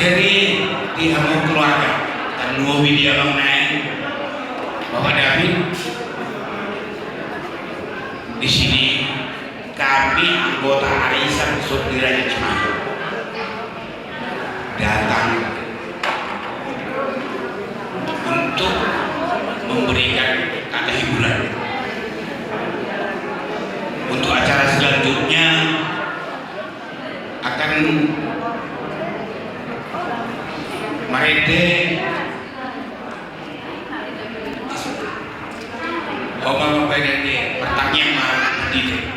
Dari pihak keluarga dan nuwi dia bang naik Bapak David di sini kami anggota Arisan Sopir Raja Cimahi datang untuk memberikan kata hiburan untuk acara selanjutnya akan Marende Oma Marende pertanyaan di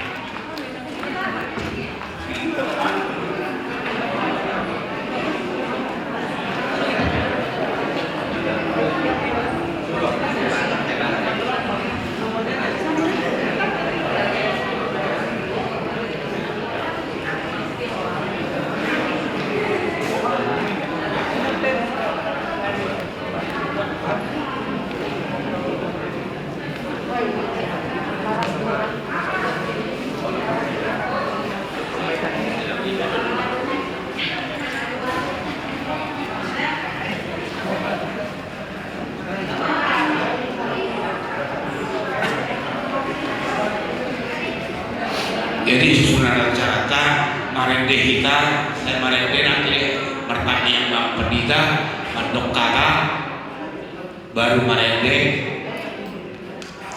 jadi susunan acara Marende kita saya Marende nanti pertanyaan Bang Pendita mandok kata baru Marende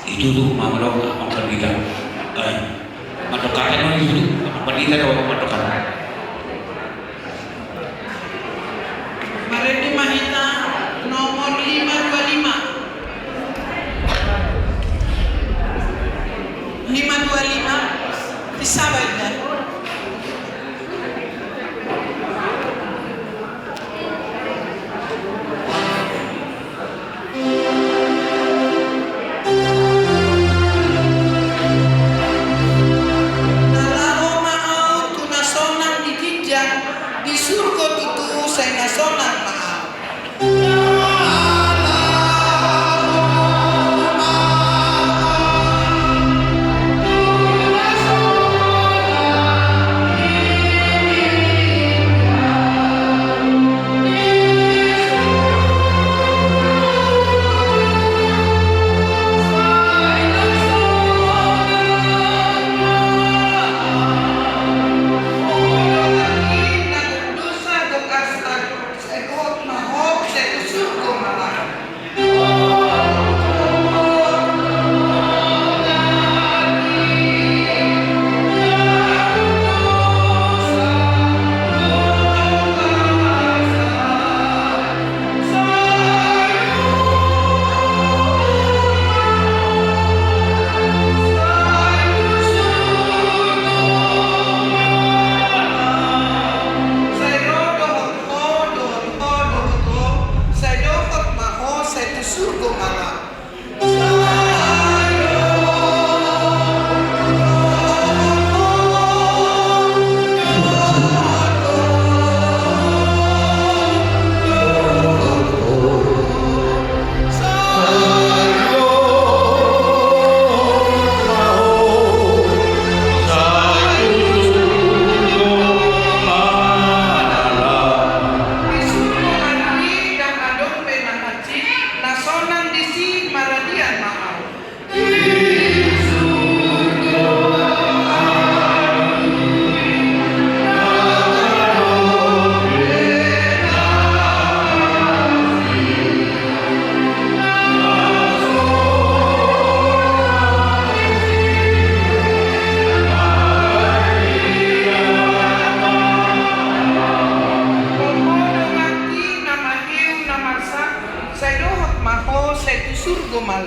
itu tuh mandok Bang Pendita mandok kata itu Bang Pendita atau mandok kata Marende Mahita nomor 525 disabarkan di surga itu saya nasional maaf.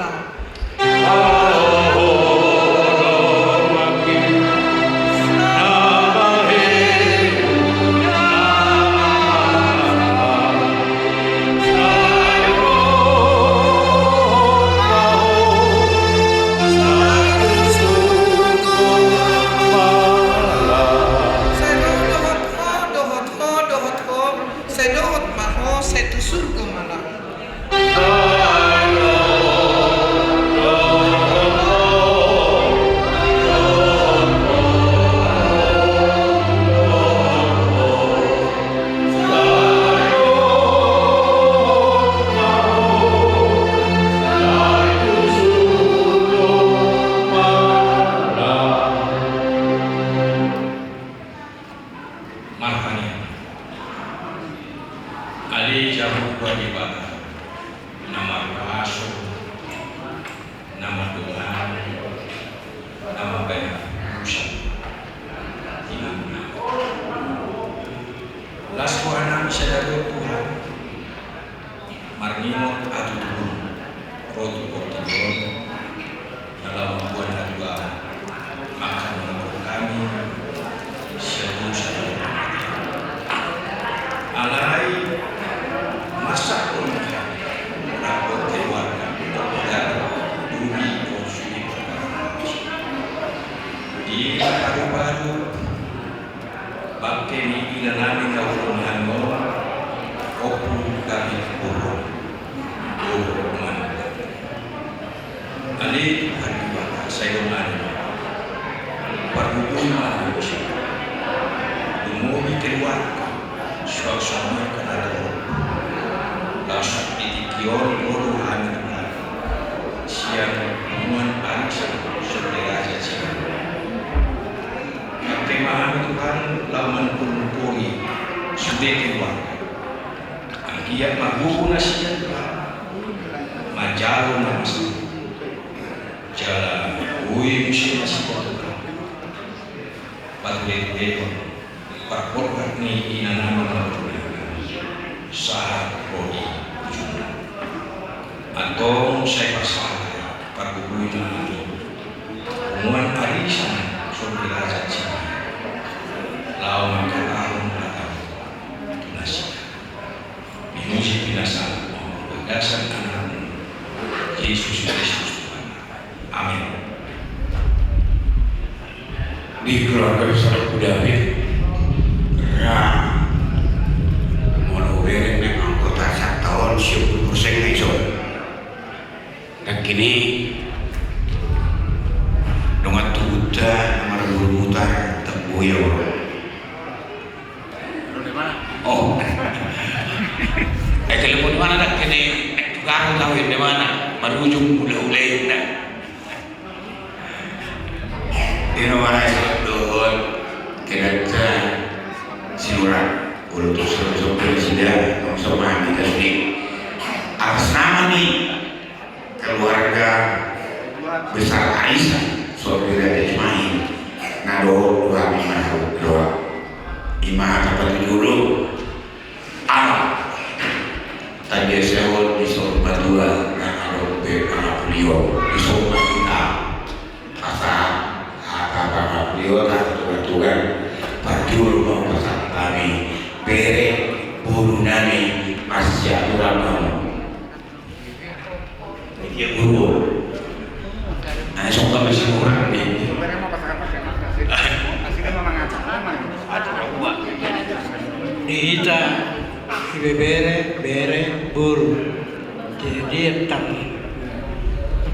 Maha Ali jamu kewajiban, nama rasul, nama doa, nama banyak urusan. Las kuana sadar Tuhan, marnimo atu turun, rotu kotiron, dalam bulan dua makan menurut kami, sebelum sadar. Alai masa pun rapor keluarga dan dunia konsumsi di baru-baru bakteni ilanami ngawon hango opu kami burung man ali hari bata saya mani perhubungan umumi keluarga suasana kanado langsung dikion ulu hamil siang hubungan bangsa saudara saja tema Tuhan lawan kumpuli sudah keluarga dia mahu nasihat majalo nasi jalan ui musim nasihat Tuhan patut dewan perkorban ni inanama saat bodi atau saya pasal perkuburan itu umuan arisan saudara saja lawan kalahun atau tunasi dimuji binasa berdasar anak Yesus Kristus Tuhan. Amin. Di keluarga besar David, mau beri memang kota 1 tahun 10% itu. Dan kini dengan tubuta nomor bermutar terbuyo. Oh, telepon mana nak kini tukang tahu di mana, merujung mulai nak. Di mana doon kereta siluran, urutus presiden, sama kita sini. Atas nama ni keluarga besar Aisyah, saudara Ismail, nado dua imah dapat dulu. Tadi saya disuruh berdua dengan anak beliau disuruh kita asal apa beliau tak berdua berdua mau pesan kami bere buru nani masih aturan kamu dia buru nah sok kami sih kurang nih Dihita bere buru jadi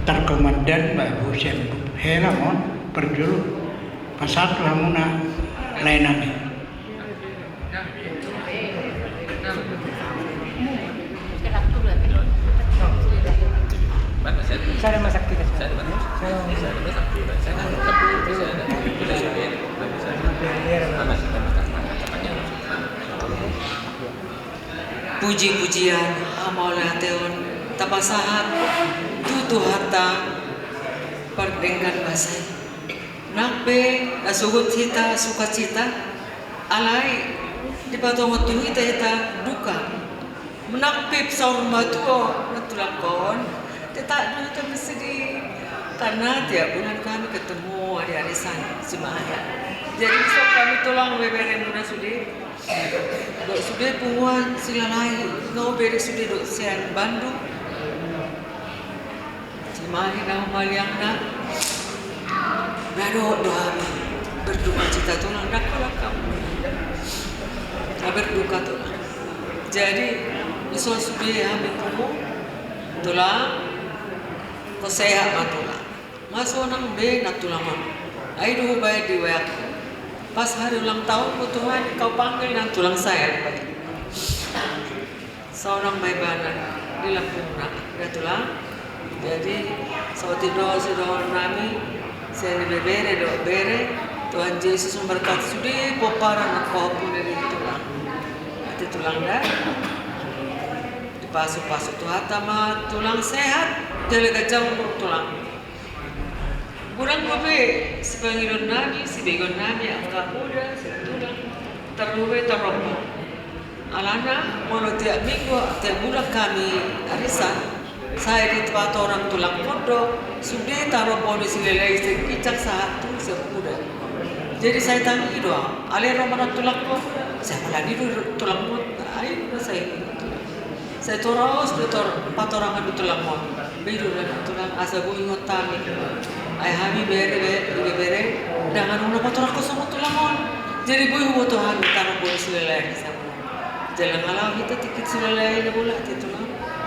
tar komandan Mbak Hussein hera mon perjuru pasat lamuna lainane saya masak kita puji-pujian amaula teon tapasahat tutu harta perdengkan basai nakbe asugut hita sukacita alai di patongot tu hita duka menakpip saur matuo natulakon tetak dulu tersedih karena tiap bulan kami ketemu di arisan Semaya jadi sok kami tolong bebere muna sudi dok sudah punguan silalai no beri sudah dok sian Bandung Semaya nama maliangna nado doa berduka cita tulang dakulah kamu berduka tulang jadi iso sudah ambil kamu tulang kau sehat matulah masuk nang be natulang mama ai dulu bayar di wayak pas hari ulang tahun Tuhan kau panggil dan tulang saya seorang bayi-bayi di Lampung ya tulang jadi saudi doa nami saya di bere Tuhan Yesus memberkati sudi poparan aku pun dari tulang hati tulang dah pasu-pasu tu hata ma tulang sehat, jadi kacau tulang. Kurang kopi si Panginoon namin, si Begon namin, ang mga muda, si tulang, terluwe terombo. Alana, mono tiap minggu, tiap bulan kami arisan, saya di tempat orang tulang pondok, sudah taruh bonus lelai sekicak satu sepuda. Jadi saya tanya doang, alih orang tulang pondok, saya malah di tulang pondok, ayo saya. Saya terus empat orang di tulang pondok, biru dan tulang asa bu ingot tami. Ayah kami bere, dengan orang motor aku sama tulang pondok. Jadi bu ingot Tuhan taruh bonus lelai sama. Jalan alam kita tikit lelai na bola itu lah.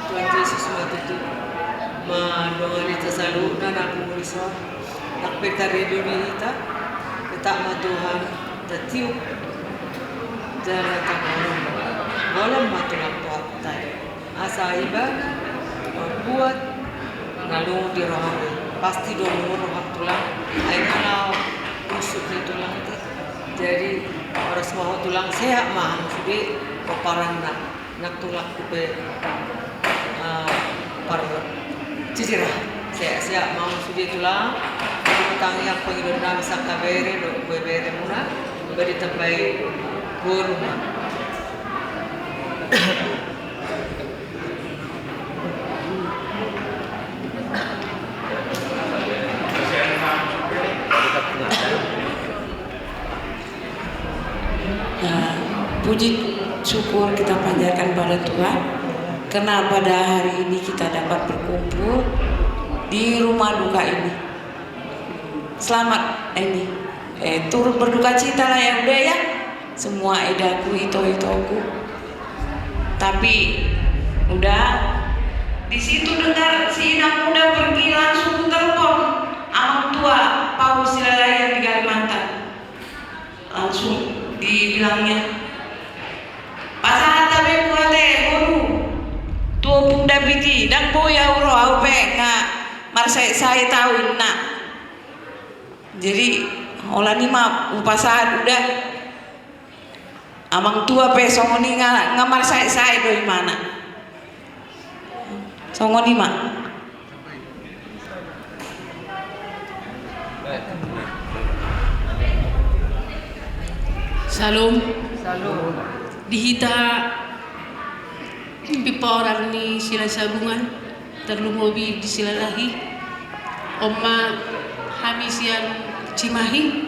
Tuhan Yesus waktu itu, doa kita selalu dan aku mulisor, nak petari dunia kita, kita ma Tuhan, tetiup jalan tangan malam matulang Tuhan tadi. Asa ibadah, buat lalu di rohani, pasti dong rohak tulang, air kalau busuk di tulang itu. Jadi orang semua tulang sehat mah, sudah paparan nak tulang kupe. Par cicerah saya mau sudah tulang tentang yang Panginoon namin sa kabere do bere muna bari tambay guru puji syukur kita panjatkan pada Tuhan karena pada hari ini kita dapat berkumpul di rumah duka ini. Selamat ini, turut berduka cita lah ya udah ya, semua edaku itoku. Tapi udah di situ dengar si anak muda pergi langsung telepon anak tua Paulus Silalaya di Kalimantan, langsung dibilangnya pasangan tabe kuate guru tuopung dabiti dan boya uro aupe nga marsai saya tahu nak. Jadi olah ni mah upasahan udah amang tua pe songoni nga marsai saya doi mana songoni mah Salam. Salam. Dihita pipaoran ni sila sabungan terlumobi di sila lahi oma hamisian cimahi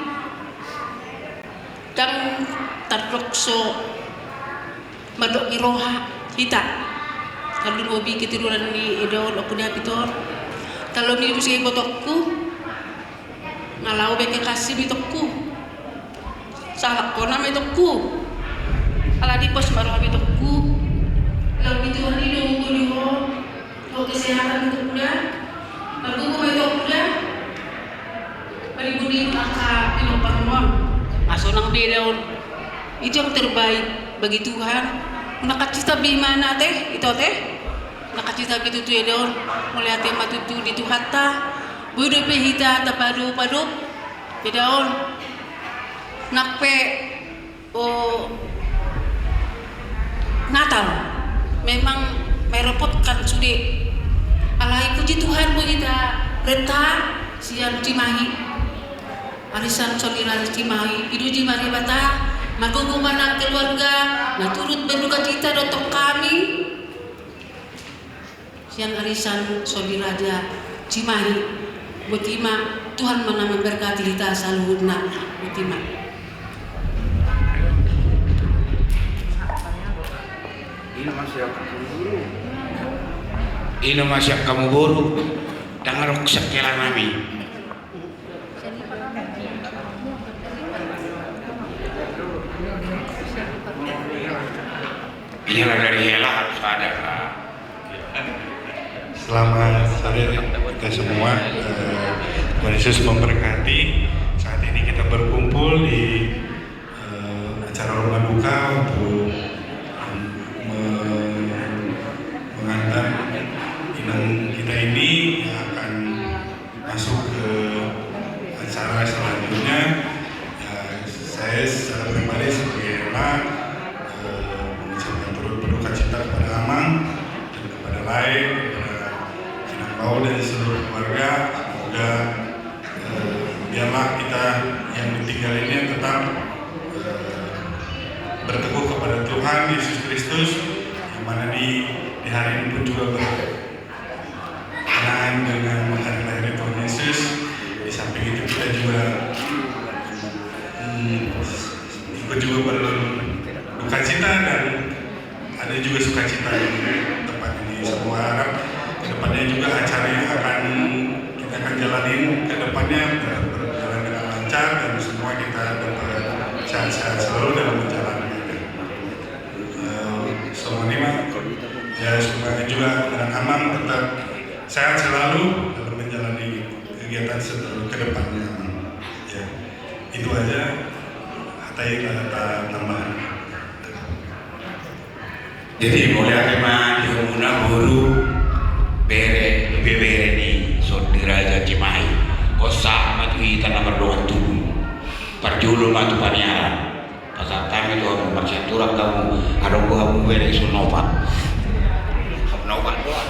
tang tarlokso madok iroha hita terlumobi kitirulan ni idol aku dia pitor kalau mi bisa botokku ngalau beke kasih bitokku salah kona mitokku ala di pos baru habis tokku lalu itu hari dong untuk kesehatan untuk kuda lalu aku itu kuda beri budi angka pilih parmon asonang beda itu yang terbaik bagi Tuhan nak cita bimana teh itu teh nak cita gitu tuh ya mulai tema tuh di Tuhan ta budu pehita ta padu bedaon nak pe Natal memang merepotkan sudah alai puji Tuhan bu kita renta siang cimahi arisan soliran cimahi hidup cimahi bata magugu mana keluarga nah turut berduka cita dotok kami siang arisan soliraja cimahi butima Tuhan mana memberkati kita saluhurna butima. Ino masyak kamu buru dengan ruksak jalan nami. Ini dari hela harus ada. Selamat sore kita semua. Tuhan Yesus memberkati. Saat ini kita berkumpul di acara rumah duka untuk mengantar inang kita ini yang akan masuk ke acara selanjutnya. Saya secara pribadi sebagai anak mengucapkan turut berduka cita kepada Amang kita yang ditinggal ini tetap berteguh kepada Tuhan Yesus Kristus, yang mana di hari ini pun juga berkenaan dengan hari lahir Tuhan Yesus. Di samping itu kita juga ikut juga berduka cita, dan ada juga sukacita di tempat ini. Semua harap kedepannya juga acara yang kita akan jalanin kedepannya berjalan dengan lancar, dan semua kita dapat sehat-sehat selalu dalam menjalankan. Semua ini ya semoga juga Amang tetap sehat selalu dalam menjalani kegiatan kedepannya. Ya, itu aja kata tambahan. Jadi mulai tema diumumna buru lebih bere ni so diraja Cimahi kosa matu tanah berdoa tubuh perjulu matu paniaran pasal kami tu bermaksud turang kamu ada kamu bere sunova nova doa.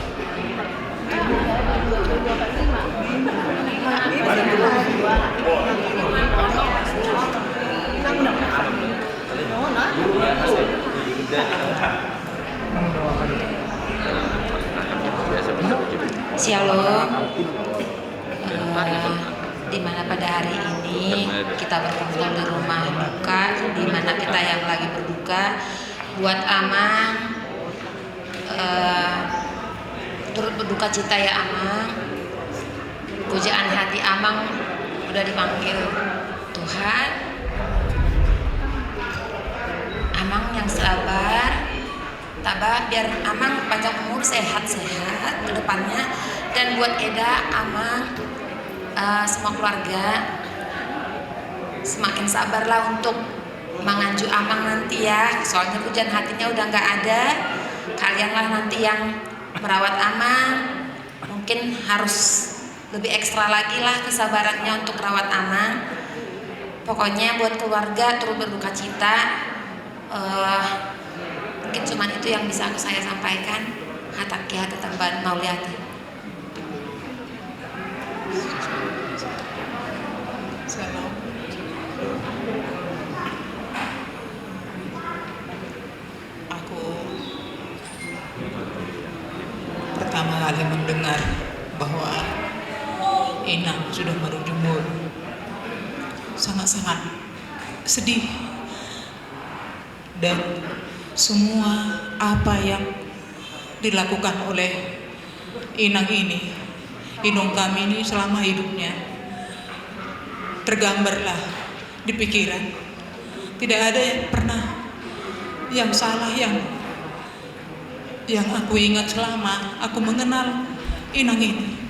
Shalom. Di mana pada hari ini kita berkumpul di rumah duka, di mana kita yang lagi berduka buat Amang, turut berduka cita ya Amang. Pujaan hati Amang udah dipanggil Tuhan. Amang yang sabar, tabah, biar Amang panjang umur, sehat-sehat ke depannya. Dan buat Eda, Amang, semua keluarga semakin sabarlah untuk menganju Amang nanti ya. Soalnya pujian hatinya udah nggak ada. Kalianlah nanti yang merawat Amang. Mungkin harus lebih ekstra lagi lah kesabarannya untuk rawat Amang. Pokoknya buat keluarga turut berduka cita. Mungkin cuma itu yang bisa saya sampaikan. Hatakia ketambahan mauliati. Salam. Aku pertama kali mendengar bahwa Inang sudah berjumur, sangat-sangat sedih, dan semua apa yang dilakukan oleh Inang ini, indung kami ini selama hidupnya tergambarlah di pikiran. Tidak ada yang pernah yang salah yang aku ingat selama aku mengenal Inang ini.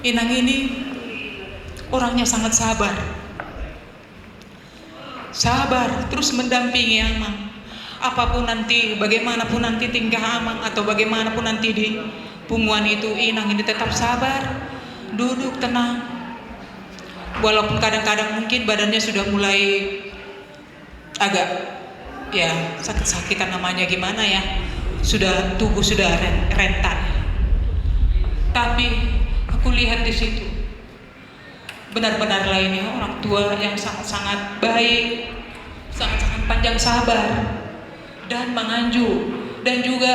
Inang ini orangnya sangat sabar, terus mendampingi Amang. Apapun nanti, bagaimanapun nanti tingkah Amang atau bagaimanapun nanti di Punguan itu, Inang ini tetap sabar, duduk tenang. Walaupun kadang-kadang mungkin badannya sudah mulai agak ya sakit-sakitan, namanya gimana ya, tubuh sudah rentan. Tapi aku lihat di situ benar-benarlah ini orang tua yang sangat-sangat baik, sangat-sangat panjang sabar dan menganju, dan juga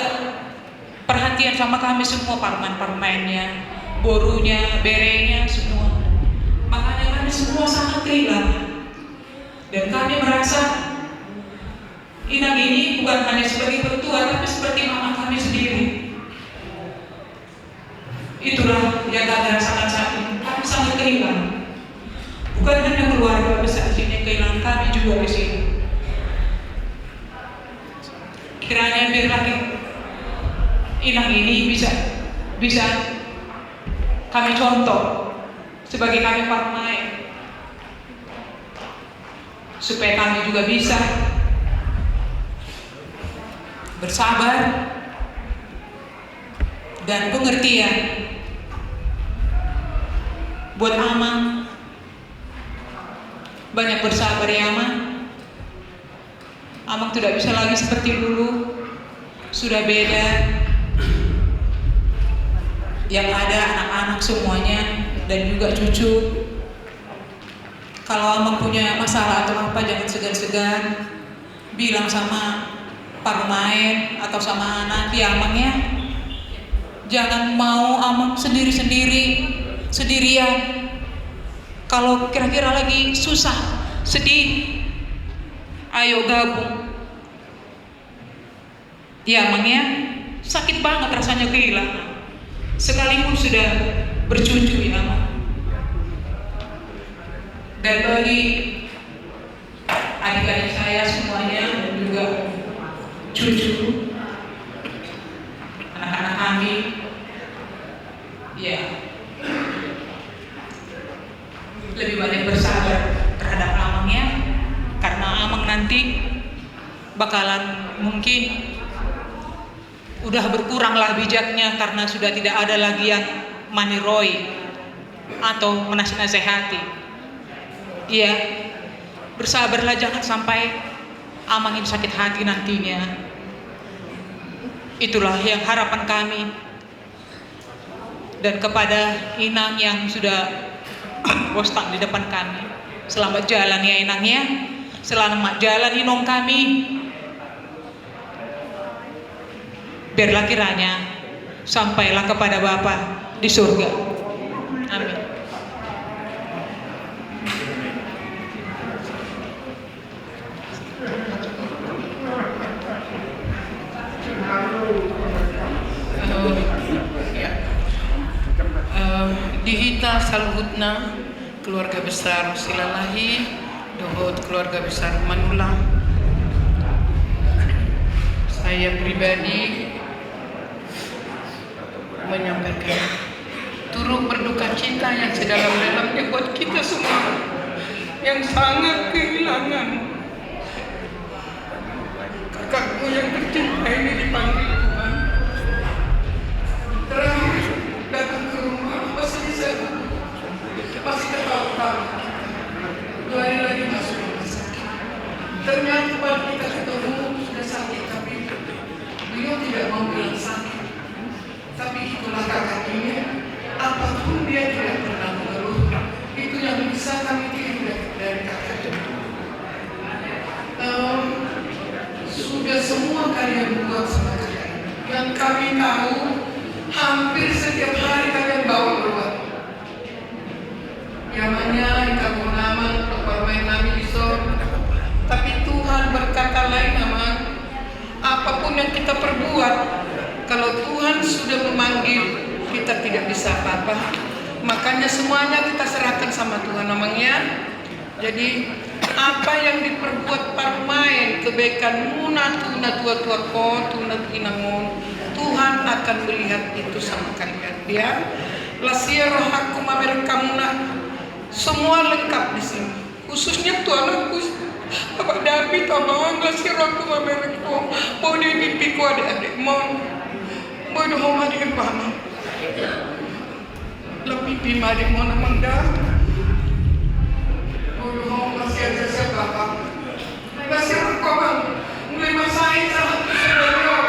perhatian sama kami semua, parman-parmannya, borunya, berenya, semua. Makanya kami semua sangat kehilangan. Dan kami merasa Inang ini bukan hanya sebagai mertua, tapi seperti mama kami sendiri. Itulah yang kami rasakan saat ini. Kami sangat kehilangan. Bukan hanya keluarga besar sini, kehilangan kami juga di sini. Kiranya biarlah Inang ini bisa kami contoh sebagai kami parmai, supaya kami juga bisa bersabar dan pengertian buat Amang. Banyak bersabar ya Amang. Amang tidak bisa lagi seperti dulu, sudah beda. Yang ada anak-anak semuanya dan juga cucu. Kalau amang punya masalah atau apa jangan segan-segan bilang sama pak pemain atau sama anak amang ya. Jangan mau amang sendirian. Kalau kira-kira lagi susah, sedih, ayo gabung. Ya amang ya, sakit banget rasanya kehilangan. Sekalipun sudah bercucu ya amang. Dan bagi adik-adik saya semuanya dan juga cucu, anak-anak kami, ya lebih banyak bersabar terhadap amang ya, karena amang nanti bakalan mungkin udah berkuranglah bijaknya karena sudah tidak ada lagi yang maniroi atau menasihati. Iya, bersabarlah, jangan sampai amang ini sakit hati nantinya. Itulah yang harapan kami. Dan kepada Inang yang sudah bostak di depan kami, selamat jalan ya Inang ya, selamat jalan Inong kami. Biarlah kiranya sampailah kepada Bapa di surga. Amin. Dihita salhutna keluarga besar Silalahi, dohot keluarga besar Manulang. Saya pribadi menyampaikan turut berduka cita yang sedalam-dalamnya buat kita semua yang sangat kehilangan kakakku yang tercinta ini dipanggil Tuhan. Terakhir datang ke rumah masih bisa masih ketawa-tawa. 2 hari lagi masuk rumah sakit. Ternyata pada kita ketemu sudah sakit, tapi beliau tidak mau bilang sakit. Tapi itulah kakaknya, apapun dia tidak pernah mengeluh. Itu yang bisa kami tiru dari kakaknya. Sudah semua kalian buat sama kakaknya. Yang kami tahu, hampir setiap hari kalian bawa keluar. Yamanya kamu nama permain nami isor. Tapi Tuhan berkata lain nama, apapun yang kita perbuat, kalau Tuhan sudah memanggil, kita tidak bisa apa-apa. Makanya semuanya kita serahkan sama Tuhan namanya. Jadi apa yang diperbuat parmain, kebaikan muna tuna tua ko tuna inangon, Tuhan akan melihat itu sama kalian. Ya, lasia rohaku mamer kamuna, semua lengkap di sini. Khususnya Tuhan aku, Bapak David, Abang, lasia rohaku mamer ko, mau di mimpiku adik-adik mau. Bodoh homa di empama, lebih bima di mana manda. Bodoh homa masih ada siapa? Masih aku bang, mulai masain salah sebelum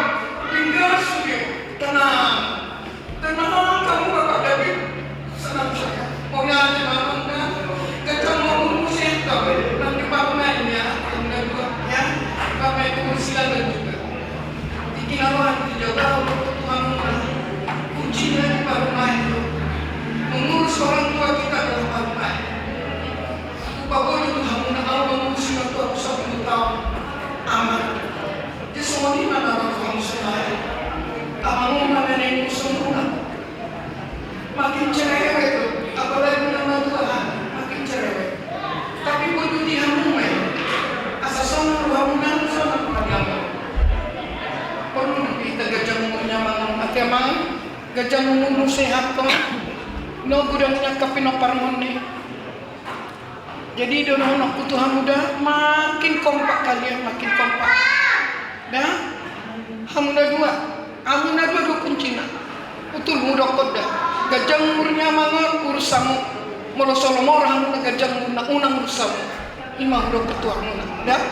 tinggal sudah tenang kamu Bapak David, senang saya. Mau nyari mama enggak? Ketemu musik kau, nanti pamer ya, yang kedua ya, pamer silakan juga. Dikirawan dijawab. Kuncinya di parumah itu mengurus orang tua kita dalam parumah. Lupa boleh Tuhan mengenal mengurus orang tua 10 tahun aman. Di semua di mana orang tua muslim aman mengenai semua makin cerewet itu, apalagi nama Tuhan makin cerewet. Tapi bodoh di hamumai asal sono hamunan sono padamu. Perlu kita gajah umurnya mangang atyamang gajah umur sehat kok no gudangnya kapino parmone. Jadi dono anak Tuhan muda makin kompak kalian, makin kompak dah. Hamuna dua kuncina utul muda koda gajah umurnya mangang urusamu molosolo hamuna gajah umurna unang urusamu imah udah ketua muna dah.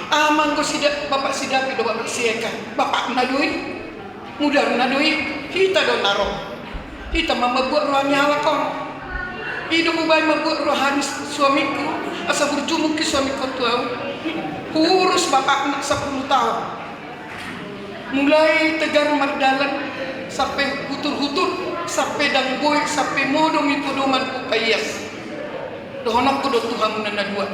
Amang ko sidak bapak sidak do bapak siekan bapak nadui muda nadui kita do naro kita membuat rohani ala kau hidup baik membuat rohani suamiku asa berjumuk ke suami kau tuau. Urus bapak anak 10 tahun. Mulai tegar mardalan sampai hutur-hutur, sampai dangboy, sampai modom itu doman upayas. Dohonak ko do Tuhan nana dua.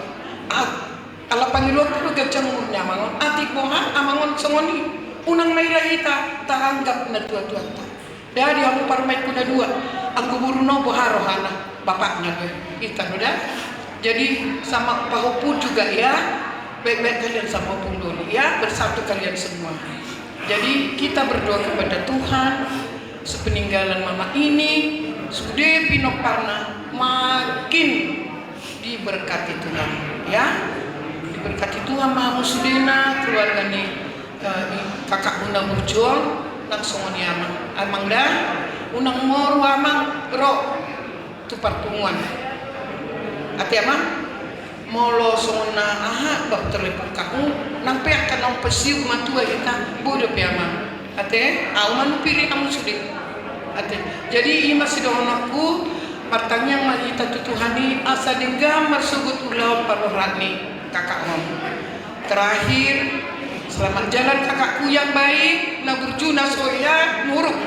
Ala pangiluan ko gajang murnya mangon. Ati boha amangon songoni. Unang may lahita taanggap na tua-tua ta. Dari aku parmay ko na dua. Ang guburuno boha rohana bapaknya tuh. Kita udah. Jadi sama pahupu juga ya. Baik-baik kalian sama pundoni ya, bersatu kalian semua. Jadi kita berdoa kepada Tuhan sepeninggalan mama ini sudah pinoparna makin diberkati Tuhan ya, diberkati Tuhan mahu sudena keluarga nih kakak undang berjuang langsung ni amang dah unang moru amang ro tu pertemuan ati amang molo sona aha bak telepon kamu nampe akan nang pesiu matua kita bodoh piama ate auman pilih kamu sudah ate jadi ima sidohonaku pertanyaan malita tutuhani asa denggam marsugut ulau parohani kakak ngom terakhir selamat jalan kakakku yang baik na berjuna soya nuruk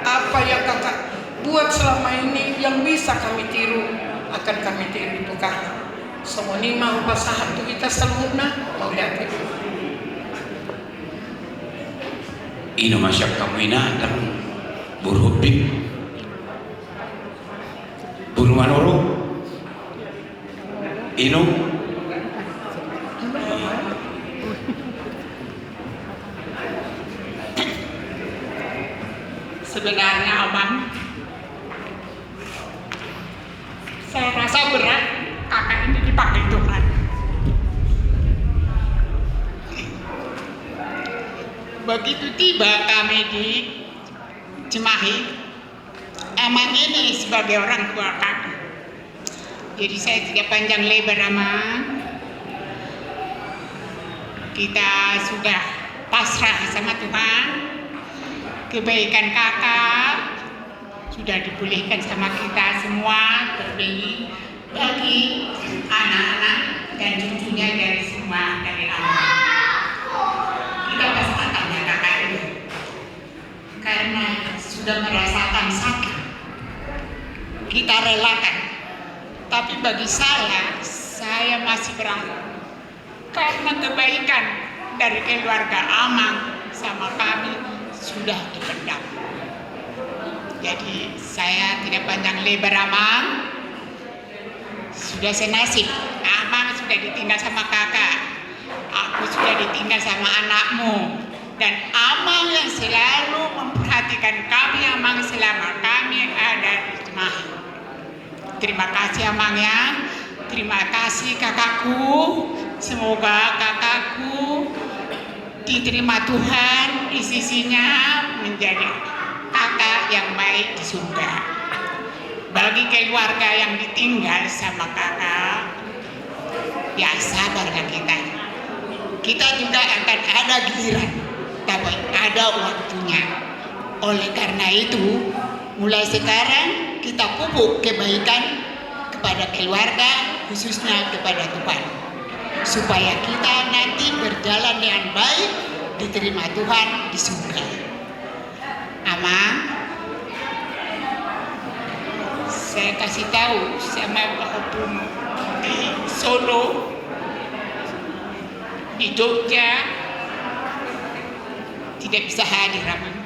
apa yang kakak buat selama ini yang bisa kami tiru akan kami tiru itu kakak. Semua ni mau pasahan tu kita selalu mau lihat itu. Ino masyak kamu ina dan burhubik buru manoro ino sebenarnya abang saya rasa berat kakak ini dipakai Tuhan. Begitu tiba kami di Cimahi, Amang ini sebagai orang tua kami. Jadi saya tidak panjang lebar Amang. Kita sudah pasrah sama Tuhan. Kebaikan kakak sudah dipulihkan sama kita semua, terlebih bagi anak-anak dan cucunya dari semua dari Allah. Kita pastikan kakak ini karena sudah merasakan sakit kita relakan, tapi bagi saya masih berharap karena kebaikan dari keluarga Amang sama kami sudah dipendam. Jadi saya tidak panjang lebar Amang, sudah senasib. Amang sudah ditinggal sama kakak, aku sudah ditinggal sama anakmu, dan Amang yang selalu memperhatikan kami Amang selama kami ada di Cimahi. Terima kasih Amang ya, terima kasih kakakku. Semoga kakakku diterima Tuhan di sisinya menjadi kakak yang baik di surga. Bagi keluarga yang ditinggal sama kakak, ya sabarlah kita juga akan ada giliran, tapi ada waktunya. Oleh karena itu mulai sekarang kita pupuk kebaikan kepada keluarga, khususnya kepada Tuhan, supaya kita nanti berjalan dengan baik, diterima Tuhan di surga. Amang, saya kasih tahu sama walaupun di Solo, di Jogja tidak bisa hadir Amang.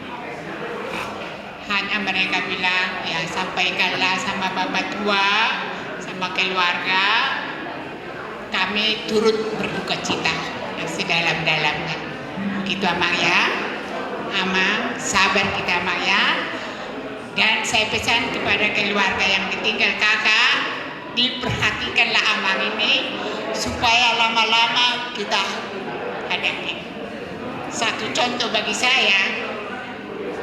Hanya mereka bilang ya sampaikanlah sama bapak tua, sama keluarga, kami turut berduka cita yang sedalam-dalamnya. Begitu Amang ya. Amang, sabar kita Amang ya. Dan saya pesan kepada keluarga yang ditinggal kakak, diperhatikanlah Amang ini supaya lama-lama kita hadapi. Satu contoh bagi saya,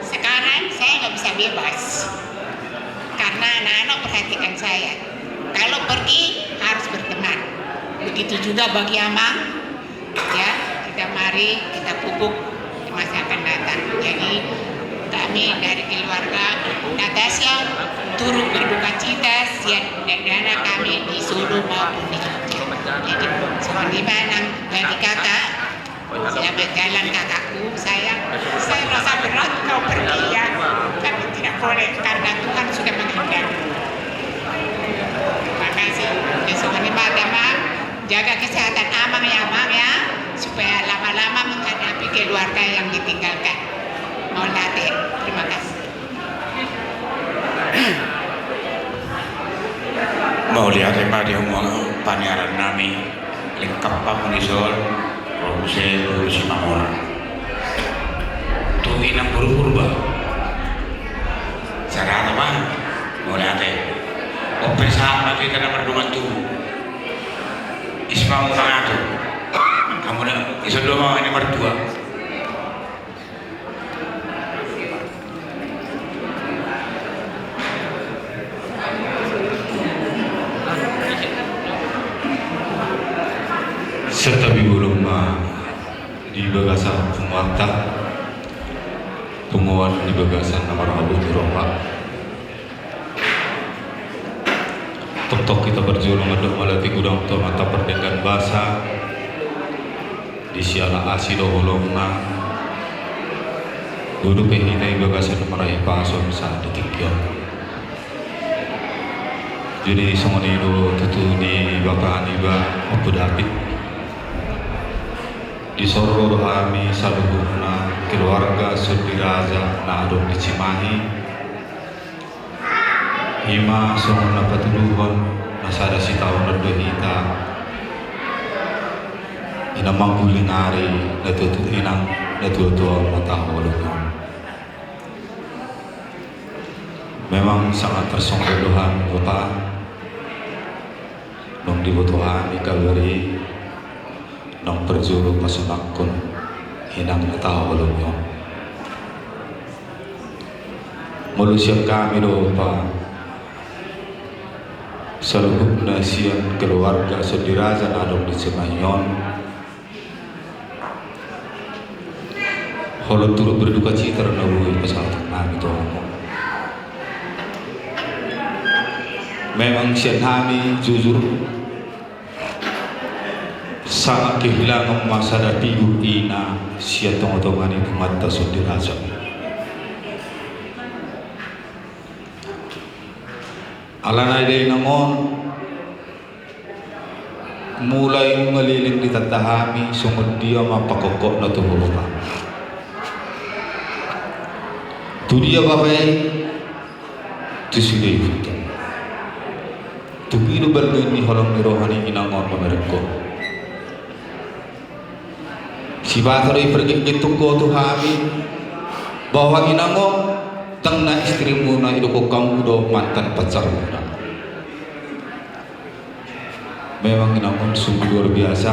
sekarang saya nggak bisa bebas karena anak-anak perhatikan saya. Kalau pergi harus berteman. Begitu juga bagi Amang, ya kita mari kita pupuk di masa akan datang. Jadi kami dari keluarga Natasha turut berduka cita siap dana kami di Solo maupun di Jogja. Jadi seperti mana dari kakak, selamat jalan kakakku sayang. Saya rasa berat kau pergi ya, tapi tidak boleh karena Tuhan sudah menghindar. Terima kasih. Semuanya Mam, jaga kesehatan Amang ya Mam ya, supaya lama-lama menghadapi keluarga yang ditinggalkan. Mohon latih. Terima kasih. Mau lihat apa dia mau pangeran nami lengkap pak munisol produksi produksi mamor tuh inang buru-buru bah cara apa mau lihat open sama kita nomor 2 tuh ismau mengatu kamu dah iso dua mau nomor 2 serta bibulung di bagasan pemuata penguat di bagasan nomor abu Roha tok kita berjuang untuk melatih gudang untuk mata perdengan bahasa di siala asido holongna duduk ini bagasan meraih pasom saat ditikyo jadi songoni do tutu di bapak Aniba Abu David di Sororo kami saluhurna keluarga Sudiraja Nadong di Cimahi Ima songona patuluhon nasada si tahun nerdehita ina manggulingari natutu inang natutu matahulungan memang sangat tersonggodohan Bapak nung dibutuhan ikaluri nang berjuru pasunakun hinang natahulungan malusiang kami dopa seluruh nasian keluarga Sudiraja Nadong di Cimayon holot turut berduka cita nabuhi pesawat kami doa memang sian kami jujur sangat kehilangan masa dari ina siya tong-tongan itu mata Sudiraja alana day namon mulai ngeliling di tatahami sungod dia mapakokok na tumulupa tu dia babay tu sudah itu tu kilo bergani ni holong ni rohani inangon mamereko si batari pergi gitungko tu hami bahwa inangon tang na istrimu na idoko kamu do mantan pacarmu na memang inangon sungguh luar biasa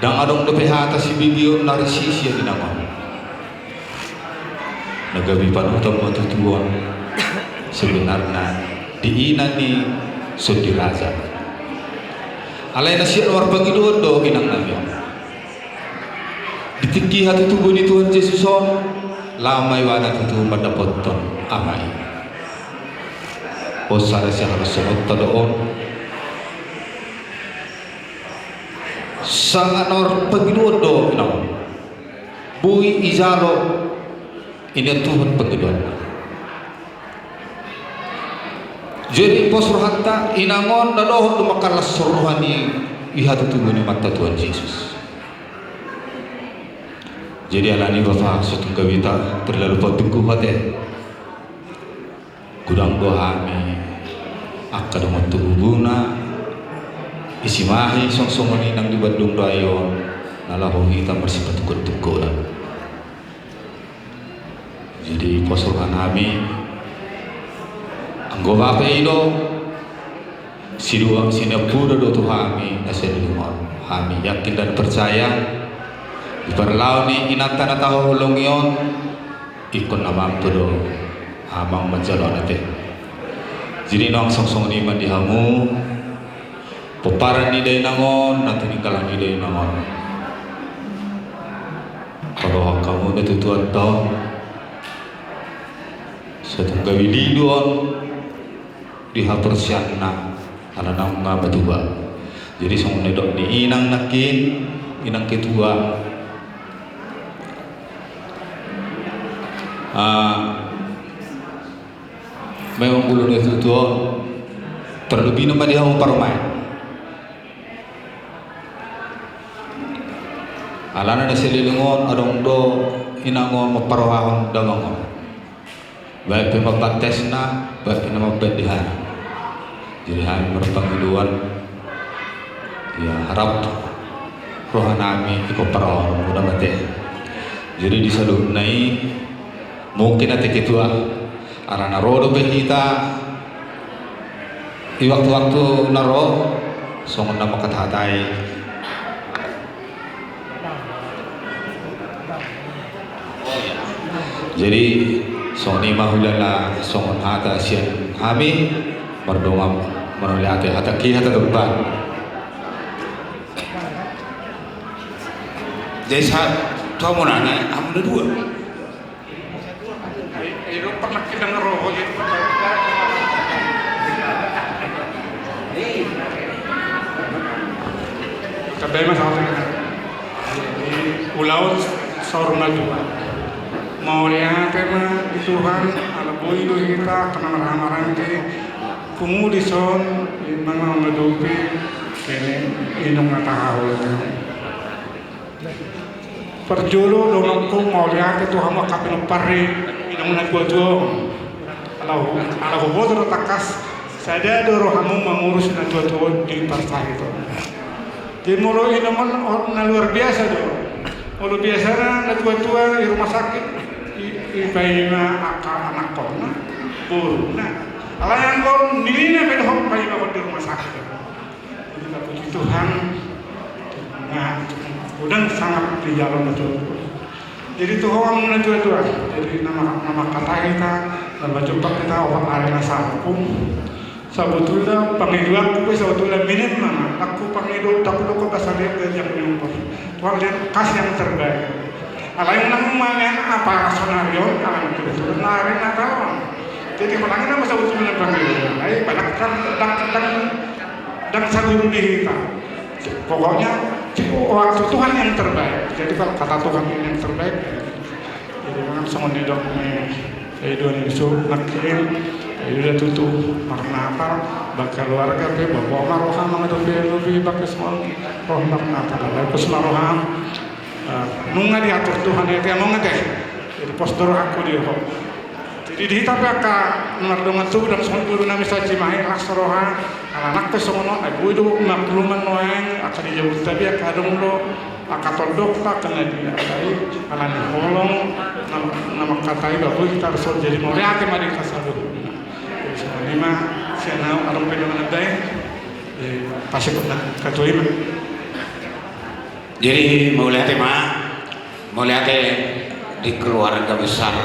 dan adong do pehata si bigio narisisi ya inangon nagabi panutam matutuan sebenarnya diina ni Sudiraja alay na siya luar Panginoon do inang namin ditinggi hati tubuh ni Tuhan Yesus lamay wana itu mendapat amai osara siya harus sunod doon sangat luar Panginoon do inang buhi izalo ini Tuhan Panginoon jadi posrohanta inangon na doon dumakalas suruhani ihatu tubuh ni mata Tuhan Yesus jadi alani bapak sutong kawita terlalu patungku hati gudang dohami akadong tubuna isimahi song-songoni nang di Bandung dayon nalahong kita bersifat-tukul jadi posrohan kami anggo bapak ino siduang sinapura do tu kami nasenumon kami yakin dan percaya iparlaw ni inata na taho hulong yon ikon namang do amang majalon natin jadi nang song-song ni mandihamu peparan ni day nangon natin ikalang ni day nangon kalau kamu natutuan to Sedang gawilidon dihapersianna alanang nga batuba. Jadi song nedok di inang nakin inang ketua memang bulu itu terlebih nama dia mau paromai alana na sililingon adong do inangon maparohahon damangon baik pemabates na baik pinamabadihan jadi kami berpanggiluan ya harap rohanami ikoparohon mudah mati jadi di salud nai mungkin nanti ketua arana rodo behita di waktu-waktu naro songon nama katahatai jadi songon imah hulala songon hata sian kami berdoa menolak hata ki hata depan jadi saat kamu nanya kamu ada dua itu pernah kita ngeroh gitu kadai masalah di pulau Sorma juga mau lihat tema di Tuhan ala bui do kita kena marah-marah ke kumu di son mana mendupi kene indong tahu perjolo domangku mau lihat itu hama kapin pari indong na kuajo ala hubot takas sada do rohamu mengurus na tua di partai itu. Jadi mulu ini na luar biasa do. Mulu biasa na tua-tua di rumah sakit ibaina anak kona buru. Nah, ala yang kau nilainya beda hok baina kau di rumah sakit. Jadi puji Tuhan. Nah, udah sangat di jalan betul. Jadi tuh orang na tua-tua. Jadi nama kata kita, nama jumpa kita orang arena sapu. Sebetulnya panggilan aku sebetulnya minit mana aku panggil tak perlu kau pasal lihat yang menyumpah Tuhan lihat kasih yang terbaik ala yang nang mana apa sonario ala itu betul narin atau jadi malangnya nama sebetulnya panggilan ay banyak dan satu kita pokoknya waktu Tuhan yang terbaik jadi kalau kata Tuhan yang terbaik jadi memang semua di dok kehidupan itu nakin udah tutup karena apa bakal keluarga pe bawa maroham mengadopi lebih pakai semua roh makna lalu kus maroham nunga diatur Tuhan ya dia nunga deh jadi postur aku dia kok jadi di tapi akan merdongan tuh dan semua guru nami saji mahi rasroha anak pe sono aku itu makluman noeng akan dijauh tapi akan lo akan tondok tak kena dia tadi akan diholong nama katai bagus kita harus jadi mau lihat mari kasalu lima sianau arung pedoman adai pasti pernah kacui mah jadi mau lihat di keluarga besar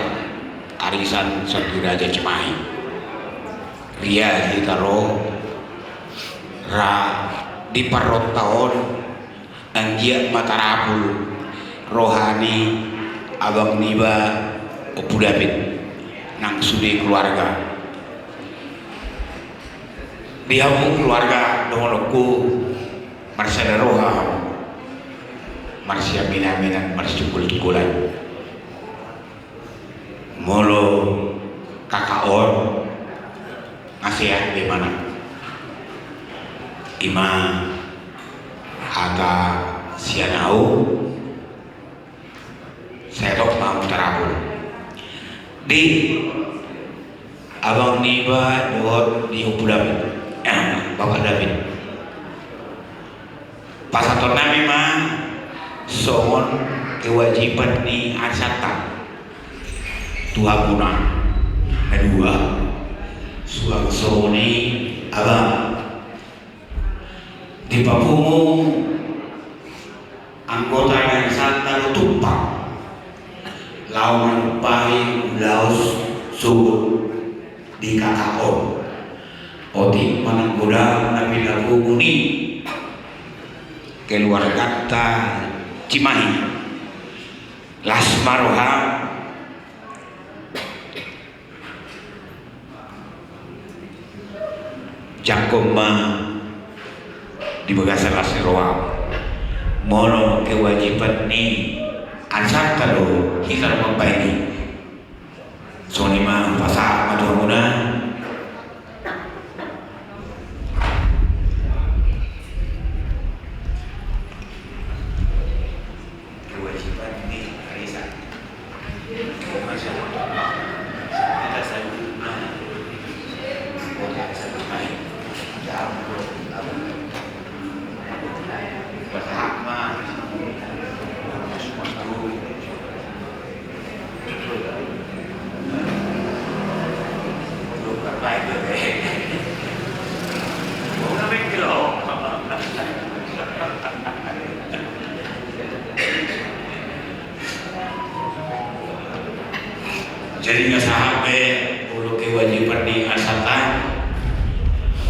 arisan Sandi Raja Cimahi ria hitaro ra di parot tahun anjia matarapul rohani abang niba Opu David nang sudi keluarga dia mau keluarga dongolku Marsada Roha Marsia Minaminan Marsia Kulit-kulan molo kakaon ngasih ya gimana ima hata sianau saya tok mau terapul di abang niba dot di Opu David Bapak David pasatorna memang sohon kewajiban ni arsata Tuhan guna kedua suang soni abang di Papumu anggota yang santa tumpang lawan pahi laos subut di kakao oti mananggoda nabi lagu muni keluarga ta Cimahi Lasmaroha cangkoma di bagasan lasirwa mono kewajiban ni ansar kalau kita membaiki sonima pasal madhumuna kewajiban ni arisan kita sempurna jadi nggak sampai ulu kewajiban di asatan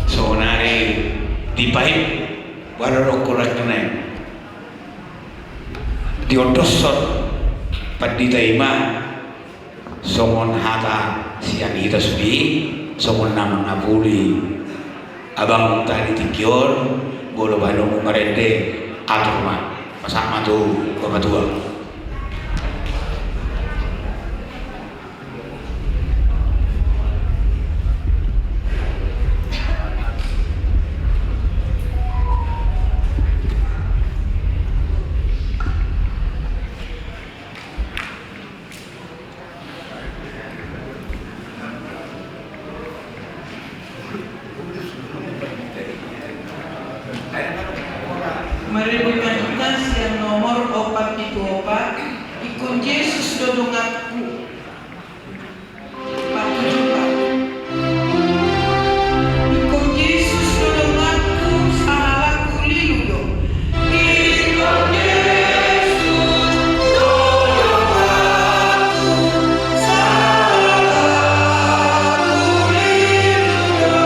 sonari dipahit baru ukuran kena diodosot pandita ima somon hata siang kita sudi somon nama ngapuli abang tadi tikion bolo balong merende atur mah pasama tuh bapak tua. Mari mengajukan siang nomor 4 ikut Yesus dodonganku ikut Yesus dodonganku salahku liudo ikut Yesus dodonganku salahku liudo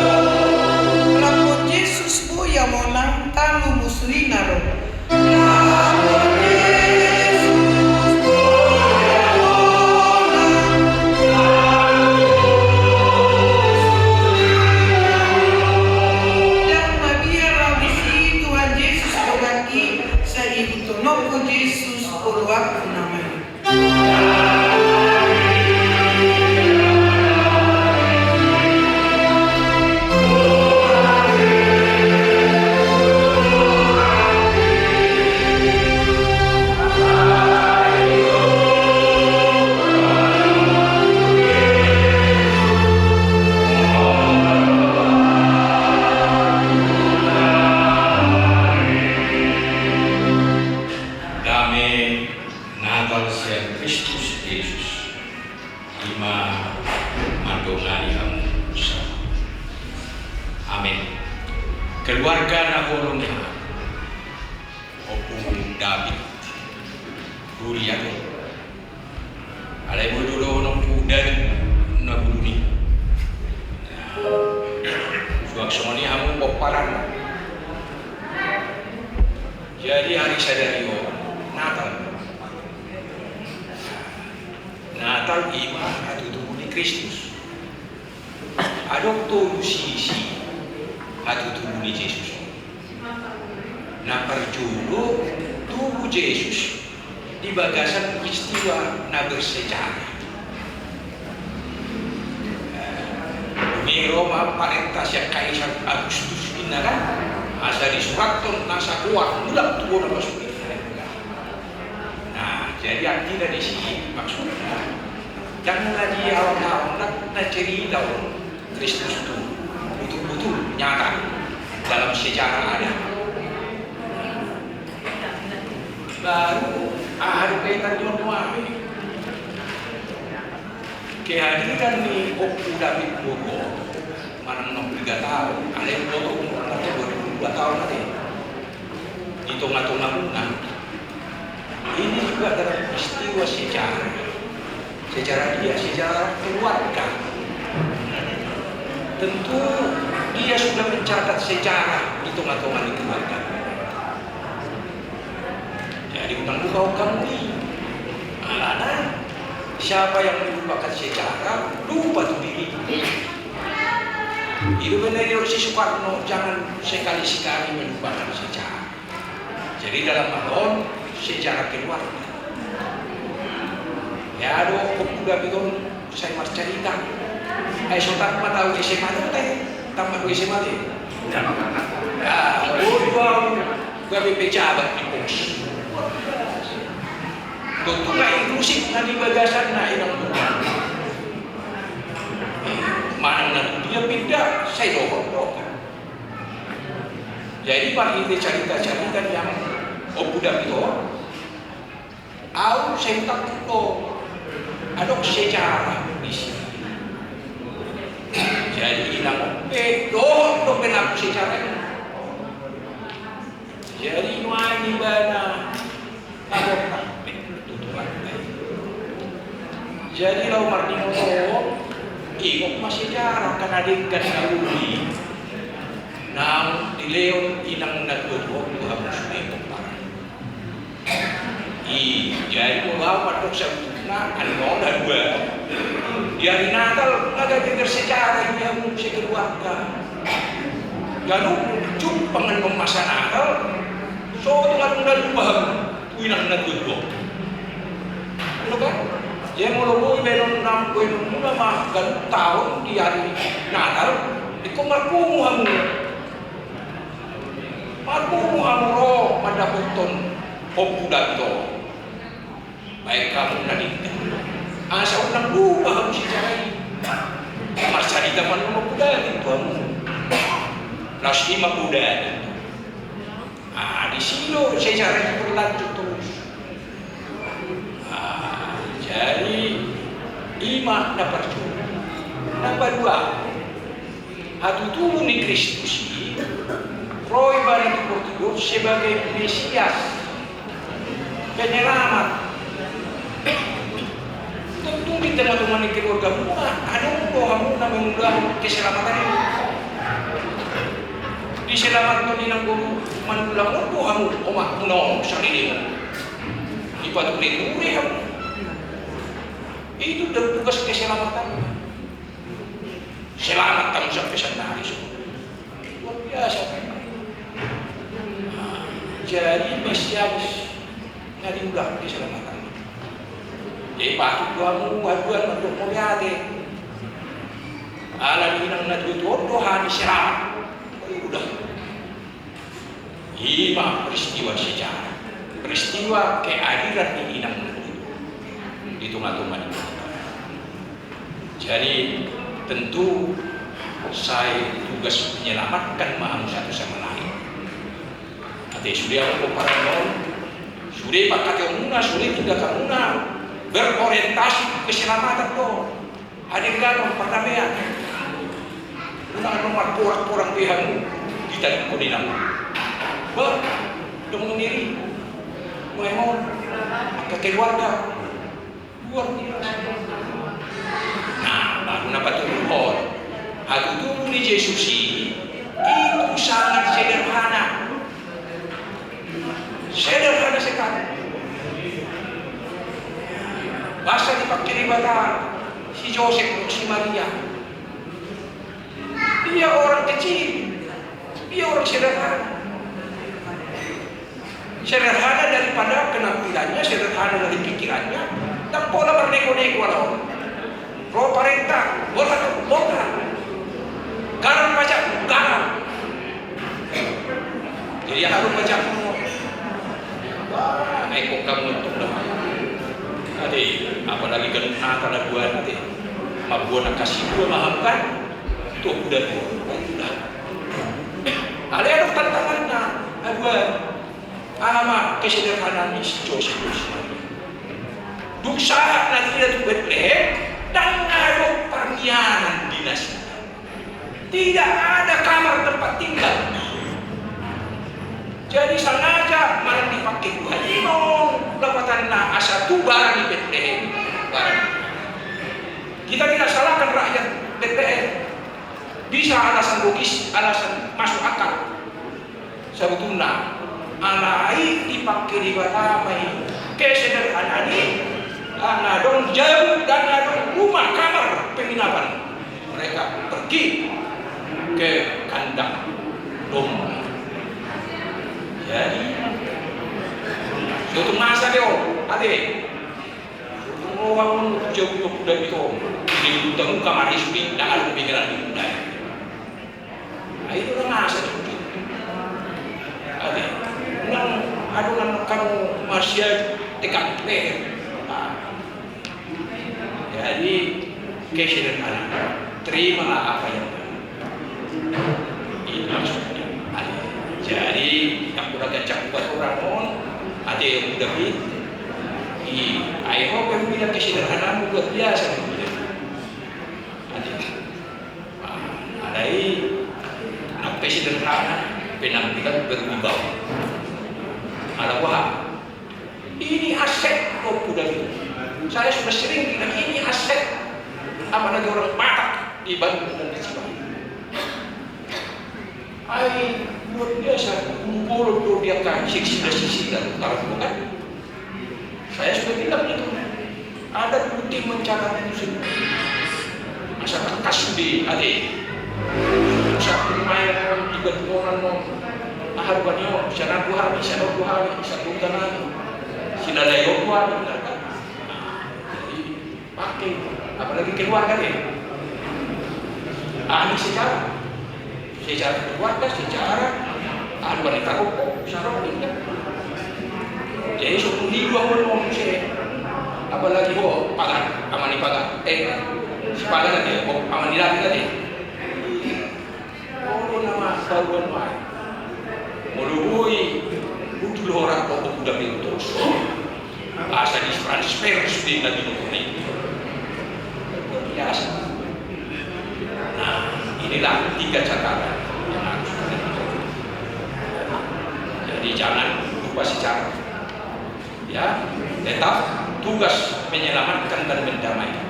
lapor Yesus boya monang talu muslinaro Yesus puluh namanya. Kristus Yesus ima madongali hamusa. Amin. Keluarga naholongnya opung David Guriago alai bodoh nompu dan nabuni suaksoni hamu poparan. Jadi hari sadario Natal Natal ima atau tubuh Kristus. Adok tubuh sisi atau tubuh Yesus. Nah perjulu tubuh Yesus di bagasan peristiwa na bersejarah. Di Roma parentas yang Kaisar Agustus ini kan asa di Suratton nasa kuat mulak tubuh nama suci. Jadi artinya di sini maksudnya jangan lagi awal-awal nak cerita Kristus itu betul-betul nyata dalam sejarah ada. Baru ada kaitan dengan Tuhan. Kehadiran di Oku David Bogo mana 3 tahun, ada yang foto umur 2 tahun nanti. Hitung-hitung ini juga dalam peristiwa sejarah dia, sejarah keluarga. Tentu dia sudah mencatat sejarah hitung-hitungan di keluarga. Jadi bukan kamu ini. Siapa yang melupakan sejarah lupa tuh diri. Itu benar si Soekarno jangan sekali-sekali melupakan sejarah. Jadi dalam malon sejarah keluarga. Ya ada pemuda itu saya mau cerita. Sotak mah tahu SMA itu teh, tamat SMA teh. Ya, gua pejabat di pos. Tentu nggak inklusif nanti bagasan nak inang bukan. Mana nanti dia pindah, saya dorong. Jadi pak ini cerita-cerita yang budak itu, saya takut ada sejarah di sini. Jadi inang doh benar sejarahnya. Jadi wani bana apa? Jadi lau martino ikut masih jarang kan adegan Nabi. Nam di leon inang nagdodok harus mengopar. Jadi mau patok sabuna ano dan dua. Di hari Natal agak dengar sejarah dia mesti keluarga. Ganun cuk pengen masa Natal. So dengan udah paham inang nagdodok. Ano kan? Dia mau lobo benon nam benon mula mah gan tahun di hari Natal di komarku hamu ro pada beton budak itu baik kamu nanti asa unang lupa kamu sejarah ini masa di taman rumah budak itu kamu las 5 budak di sini sejarah berlanjut terus. Jadi lima dapat cuma. Nomor 2, atutu ni Kristus Roy bani Portugal sebagai Mesias penyelamat. Tentu di teman-teman keluarga mula ada kamu namanya keselamatan ini. Diselamatkan di nanggung manulang kamu omak menong sendiri. Dipatu lindungi kamu. Itu tugas keselamatan. Selamat kamu sampai sana luar biasa. Jadi Mesias nggak diulang keselamatan. Jadi patut kamu aduan untuk melihat alam inang najut Tuhan selamat. Udah. 5 peristiwa sejarah, peristiwa keadilan di inang najut. Hitung-hitungan. Jadi tentu saya tugas menyelamatkan maham satu sama lain. Nanti sudah aku paranon, sudah pakai umuna, sudah tidak kamuna berorientasi keselamatan tuh. Hadir kan perdamaian. Unang nomor porak-porak pihakmu kita dikoordinam. Demi diri, mau ke keluarga. Luar biasa. Nah, baru dapat turun. Aku dulu di Yesus itu sangat sederhana. Sederhana sekali. Bahasa dipakai di Batak si Joseph, si Maria. Dia orang kecil, dia orang sederhana. Sederhana daripada penampilannya, sederhana dari pikirannya. Tak pola berneko-neko lah. Roh perintah, bola, garam pajak, garam. Jadi harus pajak semua. Wah, neko kamu untuk lemah. Ade, apalagi kan nakal buat nanti. Mabuan kasih dua mahamkan, tuh udah udah. Ada tantangannya, aduan. Ama kesederhanaan si Joseph. Duksa nanti itu Bethlehem dan ada permianan dinasti. Tidak ada kamar tempat tinggal. Jadi sengaja malah dipakai dua imong dapatan asa tu barang di Bethlehem. Kita tidak salahkan rakyat Bethlehem. Bisa alasan logis, alasan masuk akal. Sebetulnya alai dipakai di Batamai kesederhanaan ini. Karena dong jauh dan ada rumah kamar penginapan mereka pergi ke kandang domba. Jadi suatu masa dia, orang jauh kuda itu di tengah kamar istri, dah ada pikiran di kuda. Nah itu kan masa itu. Aduh kamu masih dekat leher. Jadi kesederhanaan, terimalah apa yang itu maksudnya. Jadi aku udah kacak buat orang pun, ada yang udah ayo kau bilang kesederhanaan buat biasa. Ada apa sederhana, penampilan berubah. Ada wah, ini aset kau udah itu. Saya sudah sering bilang ini aset, apalagi orang Batak di Bandung dan di Cimahi. Luar biasa, mulut tuh dia kan sisi dan utara bukan. Saya sudah bilang itu, ada bukti mencatat itu semua. Masyarakat Kasudi, saat main orang juga orang harganya sana 2 hari, sana 2 hari, satu tanah, sila layo 2 hari, jadi pakai, apalagi keluarga deh. Ini secara keluarga, secara wanita kok, sarong ini. Jadi suatu hidup ngomong sih, apalagi pagar, amani pagar, si pagar nanti, amani lagi tadi. Nama baruan wae. Mului butuh orang kok udah terus. Asa di transfer sudah lagi ini. Biasa. Nah, inilah 3 catatan yang harus kita lakukan. Jadi jangan lupa secara. Ya, tetap tugas menyelamatkan dan mendamaikan.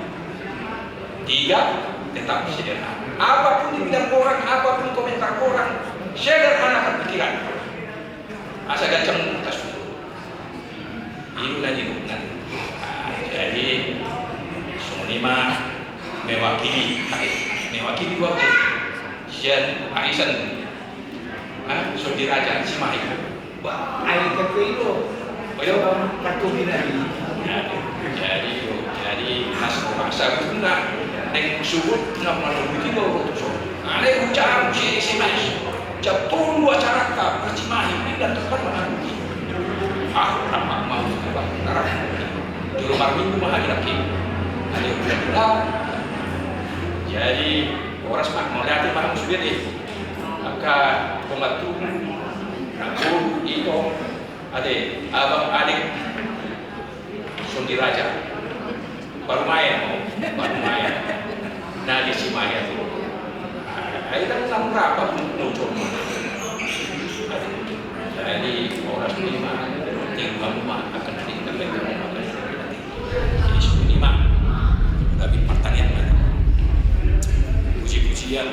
3, tetap sederhana. Apapun dibilang orang, apapun komentar orang, sederhanakan pikiran. Asa gacang atas dulu. Ini lagi bukan. Jadi semua mewakili waktu Sian Arisan, Saudi Raja Cimahi. Wah, air kafe itu, kartu binari. Jadi masa guna. Nek subut nak malu begitu orang tu. Ane ucap si Mas, jam 2 acara ka Cimahi ini dan tempat mana? Apa mau apa? Taraf. Di rumah minggu mah lagi. Ada bulan. Jadi orang semak mau lihat mana sendiri. Maka pembantu aku itu ada abang adik Saudi Raja baru main. Nah di Cimahi itu, kita kan berapa muncul. Jadi orang lima tinggal rumah akan ditinggal ke rumah. Jadi 5 tapi pertanyaan puji-pujian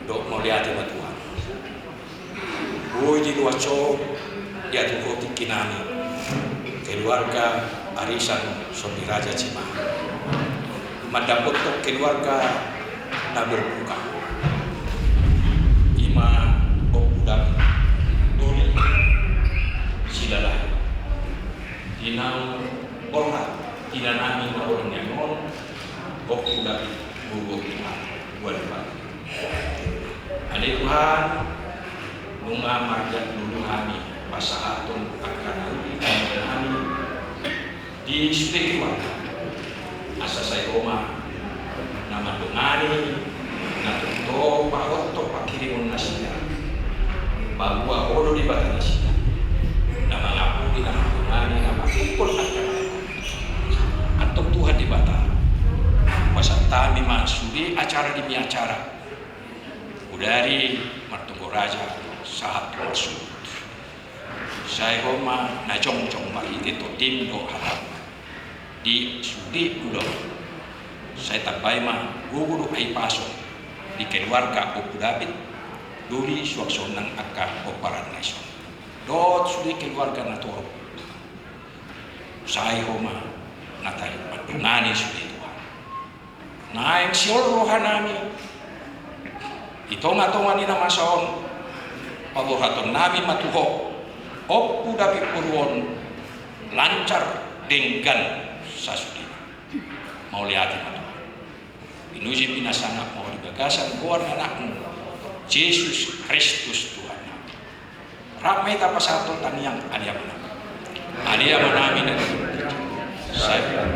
dok mau lihat sama Tuhan. Boy di luar cowok dia tuh kotik kinani keluarga arisan Saudi Raja Cimahi. Mendapat keluarga na berbuka. Ima dan duri silalah. Dinam orang tidak nami orang yang non dan bubuk buat Ada Tuhan bunga marjat dulu kami pasahatun akan kami di spiritual. Asa saya Roma nama dongani natuto pahotto pakirimun nasida bahwa odo di batang nasida nama ngapu di nama dongani nama ikut atau Tuhan di batang pasatami maksudi acara demi acara udari martunggo raja sahat maksud saya Roma na jong-jong makiti to tim do harap di sudi ulo saya tabai mah guru ai pasok di keluarga Abu David duri suaksonang akan oparan nasion dot sudi keluarga natoro saya Roma natai padungani sudi Tuhan naik siol rohanami Itonga-tonga ni nama saon paborhaton nabi matuho oppu dapi purwon lancar denggan sasudi mau lihatin matu inuji pinasana mau digagasan kuar anakmu Yesus Kristus Tuhan ramai tapa satu taniang alia menami dan saya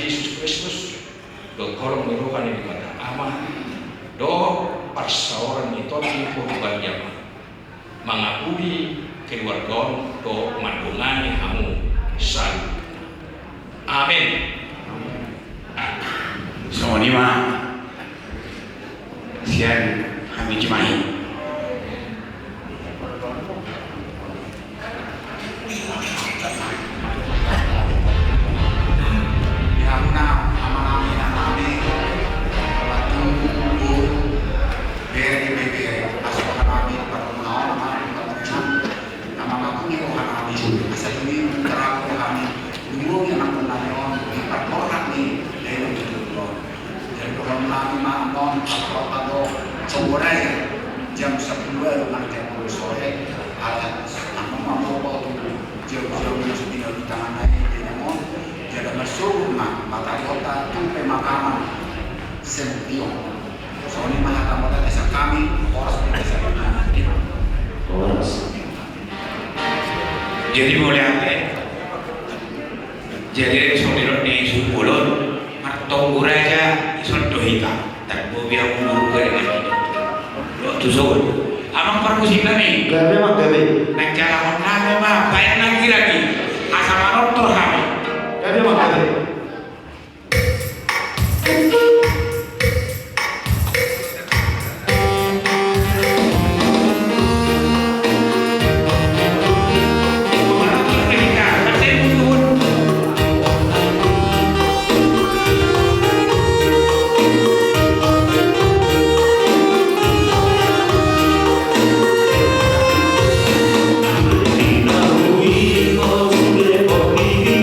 Yesus Kristus berkolong rohani di mata aman do perseorangan itu tipu bagian mengakui keluarga do mandungani hamu sal amin semua lima sian kami cimahi jam 10 dengan jam 10 sore alat nama jauh-jauh masuk di tangan naik dinamo jadi masuk mata kota tu pemakaman sentio soalnya mahkamah desa kami horas desa horas jadi mulai apa jadi saudara di Subulon martong raja isondo hita tarbo biar mulu dengan tusuk, amang permusim nami. Gawe mah gawe. Nek jalan nami mah bayar lagi. Asal manor kami. Gawe mah gawe. Hijos de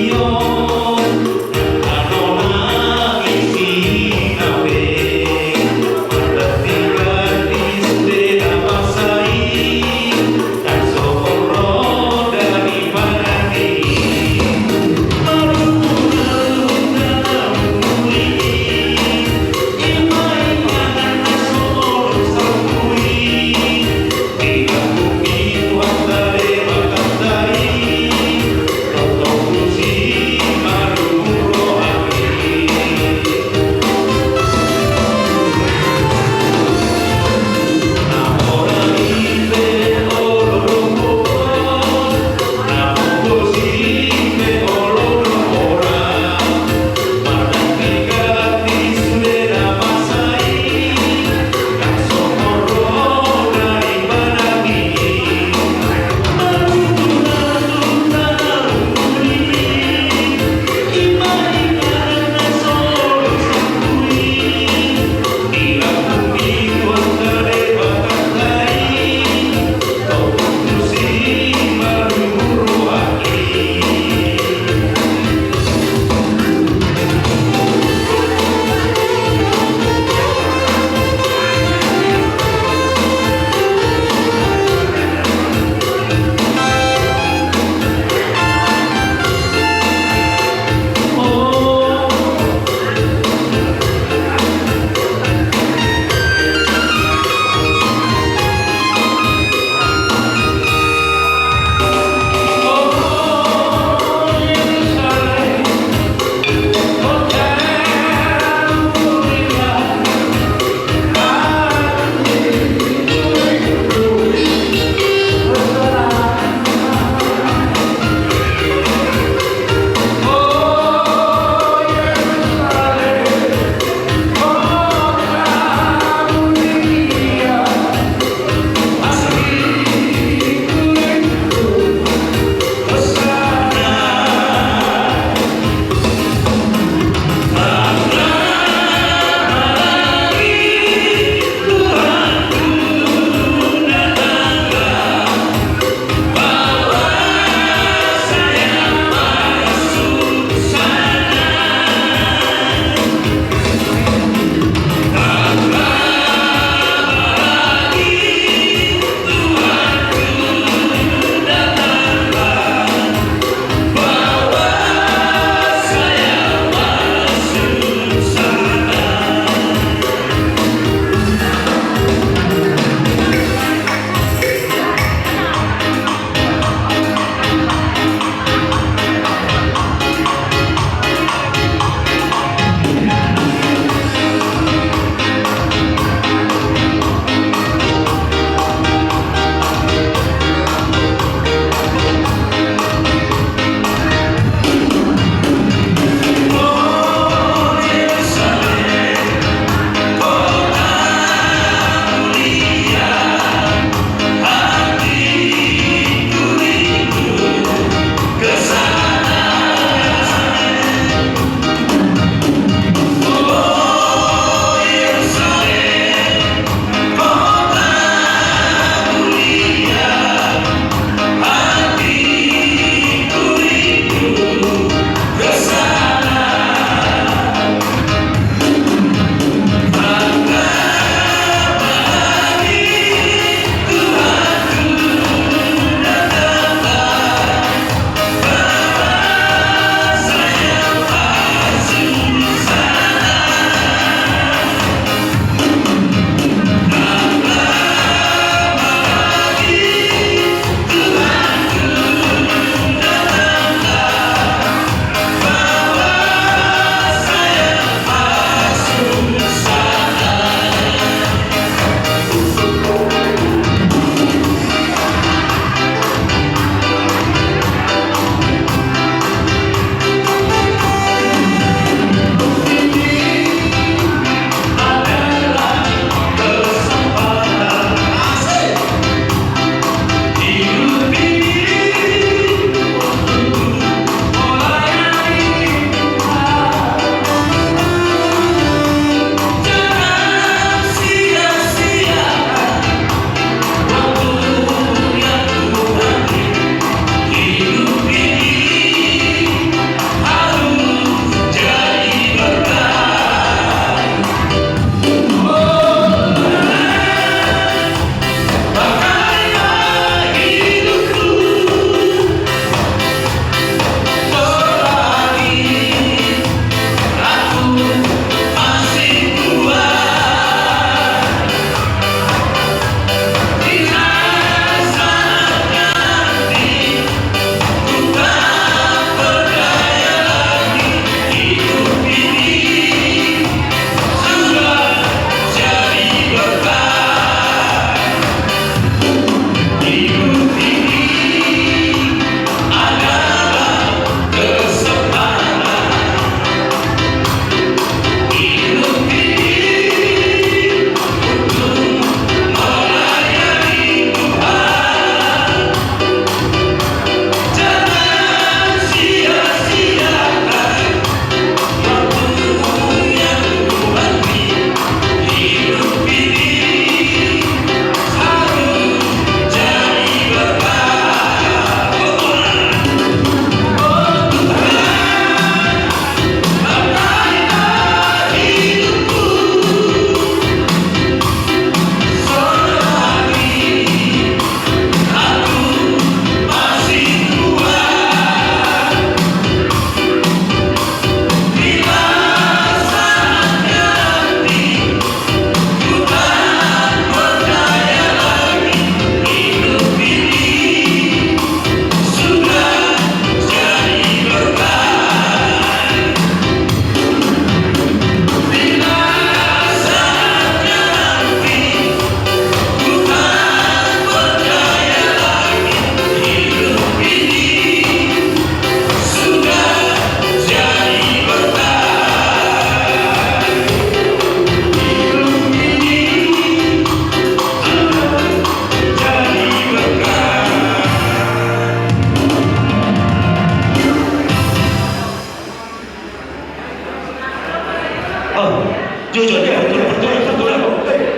Oh, jujur dia betul.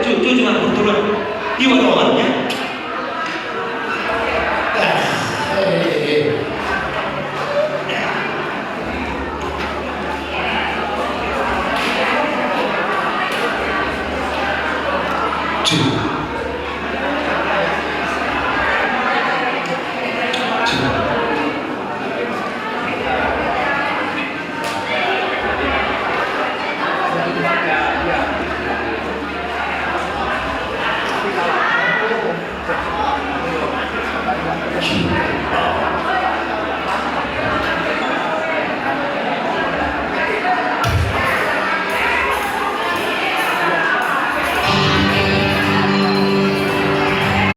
Jujur cuma betul. Iwan orangnya. Jujur.